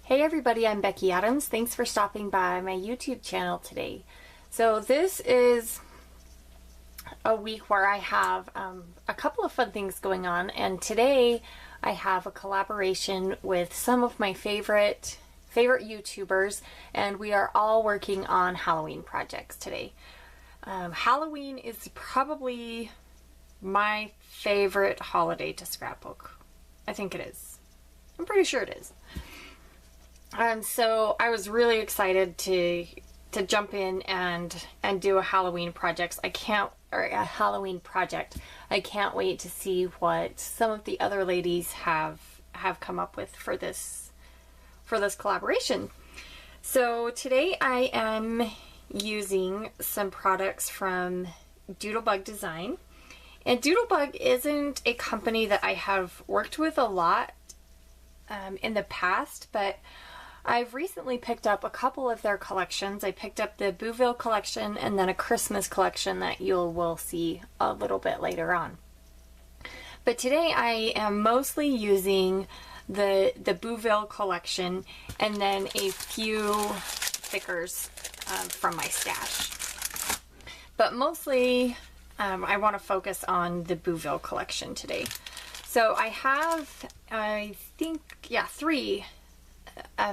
Hey everybody, I'm Becky Adams. Thanks for stopping by my YouTube channel today. So this is a week where I have a couple of fun things going on, and today I have a collaboration with some of my favorite YouTubers, and we are all working on Halloween projects today. Halloween is probably my favorite holiday to scrapbook. I think it is. I'm pretty sure it is. So I was really excited to jump in and do a Halloween project. I can't wait to see what some of the other ladies have come up with for this collaboration. So today I am using some products from Doodlebug Design. And Doodlebug isn't a company that I have worked with a lot in the past, but I've recently picked up a couple of their collections. I picked up the Bouville collection and then a Christmas collection that will see a little bit later on. But today I am mostly using the Bouville collection and then a few stickers from my stash. But mostly I want to focus on the Bouville collection today. So I have, I think, three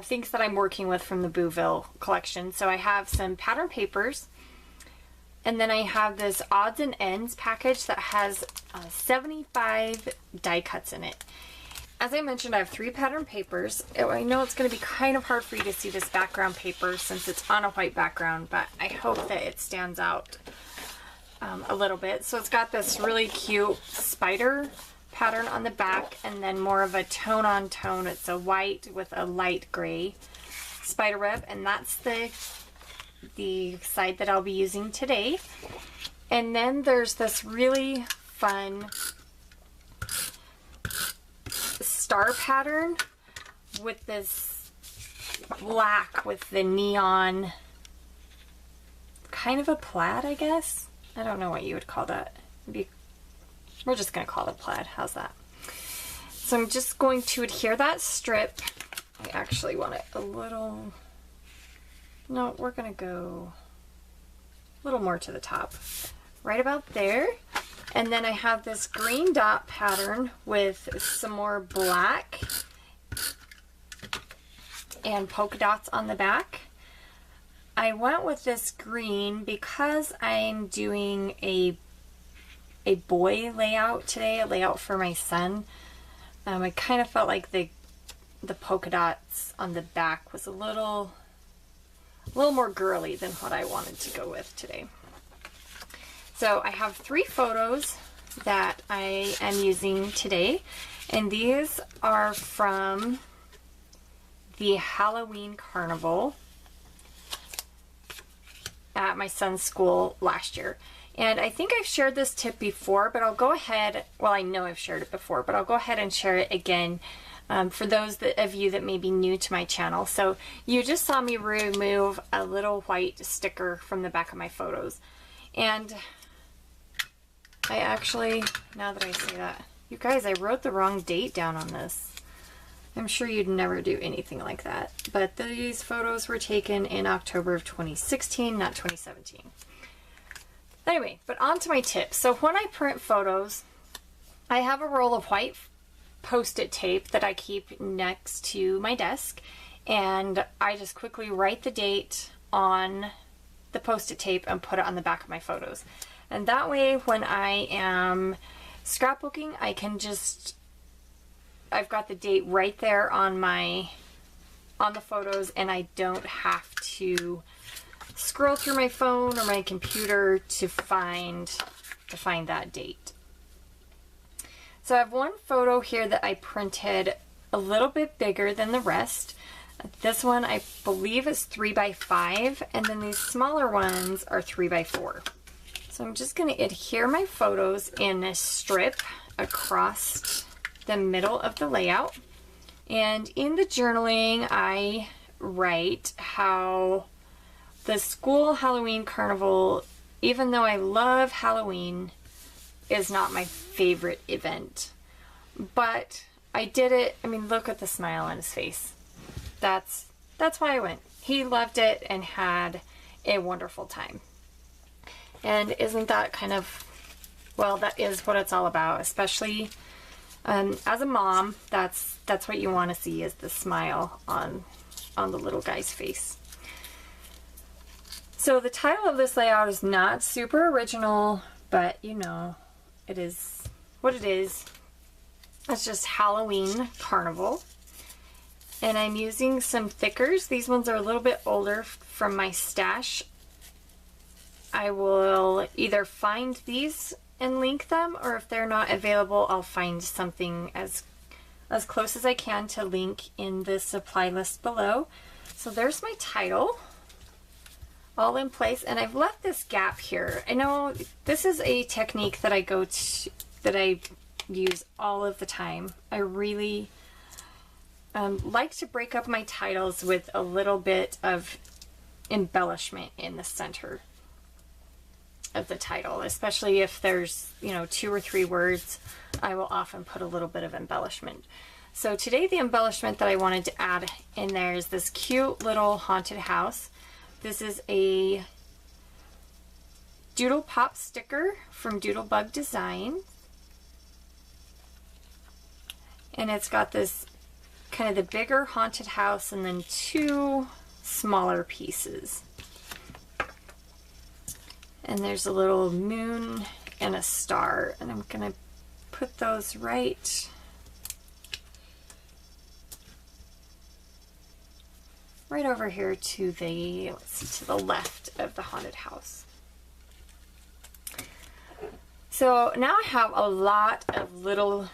things that I'm working with from the Bouville collection. So I have some pattern papers, and then I have this odds and ends package that has 75 die cuts in it. As I mentioned, I have 3 pattern papers. I know it's going to be kind of hard for you to see this background paper since it's on a white background, but I hope that it stands out a little bit. So it's got this really cute spider pattern on the back, and then more of a tone on tone. It's a white with a light gray spider web, and that's the side that I'll be using today. And then there's this really fun star pattern with this black with the neon, kind of a plaid, I guess. I don't know what you would call that. We're just going to call it plaid. How's that? So I'm just going to adhere that strip. I actually want it a little... No, we're going to go a little more to the top. Right about there. And then I have this green dot pattern with some more black and polka dots on the back. I went with this green because I'm doing a boy layout today, a layout for my son. I kind of felt like the polka dots on the back was a little more girly than what I wanted to go with today. So I have 3 photos that I am using today, and these are from the Halloween Carnival at my son's school last year. And I think I've shared this tip before, but I'll go ahead, well, I know I've shared it before, but I'll go ahead and share it again for those of you that may be new to my channel. So you just saw me remove a little white sticker from the back of my photos. And I actually, now that I say that, you guys, I wrote the wrong date down on this. I'm sure you'd never do anything like that. But these photos were taken in October of 2016, not 2017. Anyway, but on to my tips. So when I print photos, I have a roll of white Post-it tape that I keep next to my desk, and I just quickly write the date on the Post-it tape and put it on the back of my photos. And that way, when I am scrapbooking, I can just, I've got the date right there on the photos, and I don't have to scroll through my phone or my computer to find that date. So I have one photo here that I printed a little bit bigger than the rest. This one I believe is 3x5, and then these smaller ones are 3x4. So I'm just going to adhere my photos in a strip across the middle of the layout. And in the journaling, I write how the school Halloween Carnival, even though I love Halloween, is not my favorite event. But I did it, I mean, look at the smile on his face. that's why I went. He loved it and had a wonderful time. And isn't that kind of, well, that is what it's all about, especially as a mom. That's what you want to see, is the smile on the little guy's face. So the title of this layout is not super original, but you know, it is what it is. It's just Halloween Carnival. And I'm using some thickers. These ones are a little bit older from my stash. I will either find these and link them, or if they're not available, I'll find something as close as I can to link in the supply list below. So there's my title, all in place, and I've left this gap here. I know this is a technique that I use all of the time. I really like to break up my titles with a little bit of embellishment in the center of the title, especially if there's, you know, 2 or 3 words. I will often put a little bit of embellishment. So today the embellishment that I wanted to add in there is this cute little haunted house. This is a Doodle Pop sticker from Doodlebug Design. And it's got this kind of the bigger haunted house and then 2 smaller pieces. And there's a little moon and a star, and I'm gonna put those right over here to the, let's see, to the left of the haunted house. So now I have a lot of little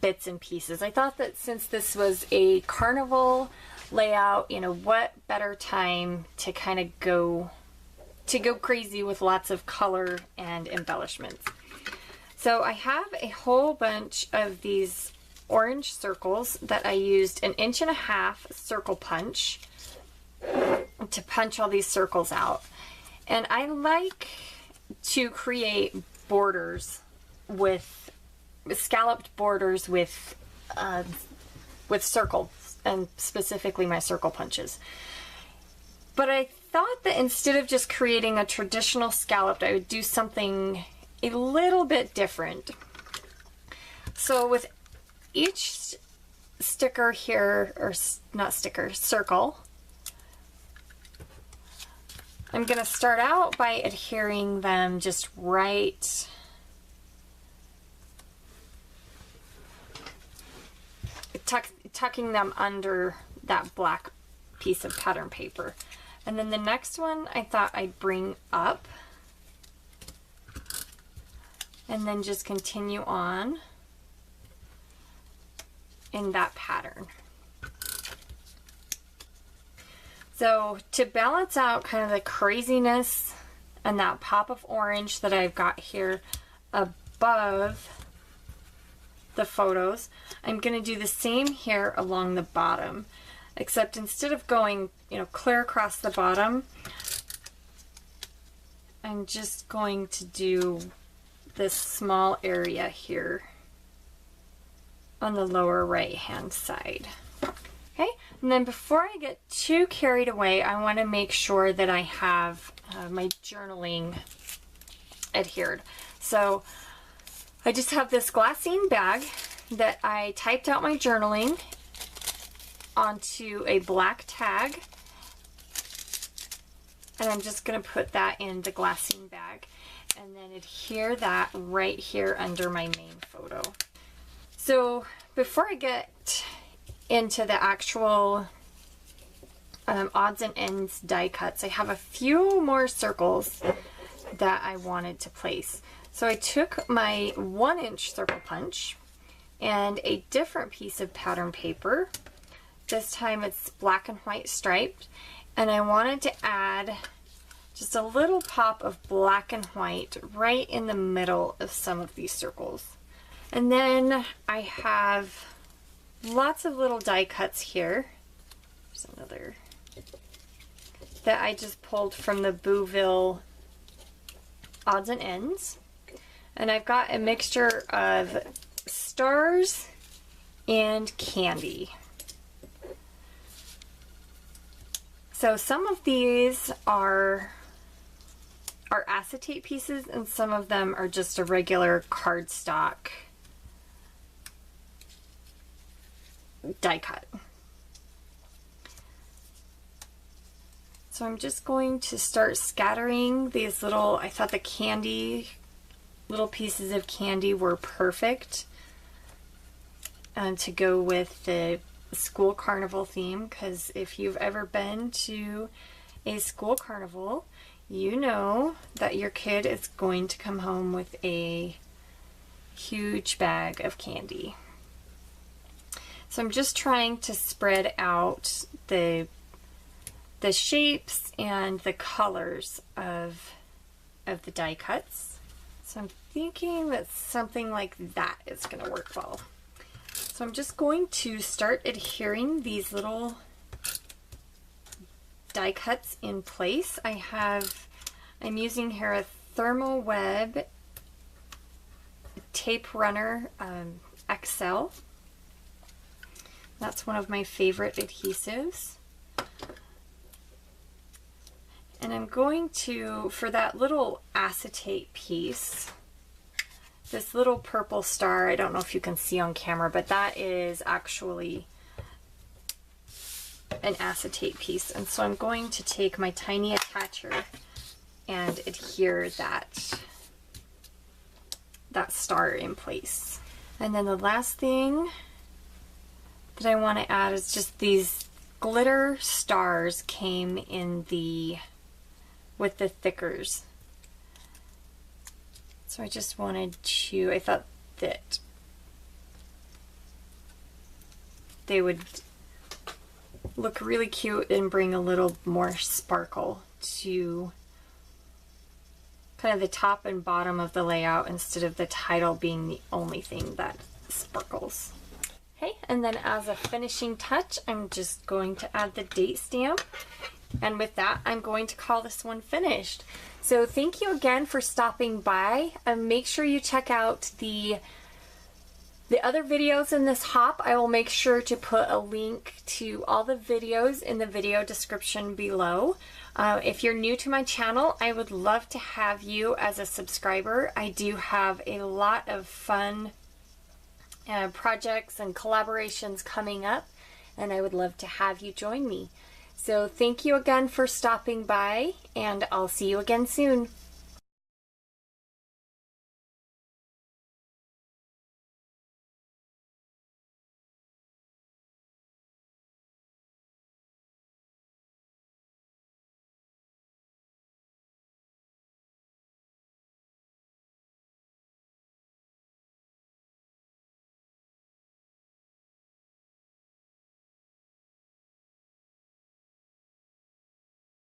bits and pieces. I thought that since this was a carnival layout, you know, what better time to kind of go crazy with lots of color and embellishments. So I have a whole bunch of these orange circles that I used an 1.5 inch circle punch to punch all these circles out. And I like to create borders with scalloped borders with circles, and specifically my circle punches. But I thought that instead of just creating a traditional scalloped, I would do something a little bit different. So with each sticker here, or not sticker, circle, I'm going to start out by adhering them just right tucking them under that black piece of pattern paper. And then the next one I thought I'd bring up and then just continue on in that pattern. So to balance out kind of the craziness and that pop of orange that I've got here above the photos, I'm going to do the same here along the bottom, except instead of going, you know, clear across the bottom, I'm just going to do this small area here on the lower right hand side. Okay, and then before I get too carried away, I want to make sure that I have my journaling adhered. So I just have this glassine bag that I typed out my journaling onto a black tag, and I'm just going to put that in the glassine bag and then adhere that right here under my main photo. So before I get into the actual odds and ends die cuts, I have a few more circles that I wanted to place. So I took my 1 inch circle punch and a different piece of pattern paper. This time it's black and white striped, and I wanted to add just a little pop of black and white right in the middle of some of these circles. And then I have lots of little die cuts here. There's another that I just pulled from the Bouville odds and ends. And I've got a mixture of stars and candy. So some of these are acetate pieces and some of them are just a regular cardstock die cut. So I'm just going to start scattering these little, I thought the little pieces of candy were perfect to go with the school carnival theme, because if you've ever been to a school carnival, you know that your kid is going to come home with a huge bag of candy. So I'm just trying to spread out the shapes and the colors of the die cuts. So I'm thinking that something like that is going to work well. So I'm just going to start adhering these little die cuts in place. I'm using here a Thermal Web Tape Runner XL. That's one of my favorite adhesives. And I'm going to, for that little acetate piece, this little purple star, I don't know if you can see on camera, but that is actually an acetate piece. And so I'm going to take my tiny attacher and adhere that star in place. And then the last thing that I want to add is just these glitter stars came in with the thickers. So I just wanted to, I thought that they would look really cute and bring a little more sparkle to kind of the top and bottom of the layout instead of the title being the only thing that sparkles. Okay, and then as a finishing touch, I'm just going to add the date stamp. And with that, I'm going to call this one finished. So thank you again for stopping by. Make sure you check out the other videos in this hop. I will make sure to put a link to all the videos in the video description below. If you're new to my channel, I would love to have you as a subscriber. I do have a lot of fun projects and collaborations coming up, and I would love to have you join me. So thank you again for stopping by, and I'll see you again soon.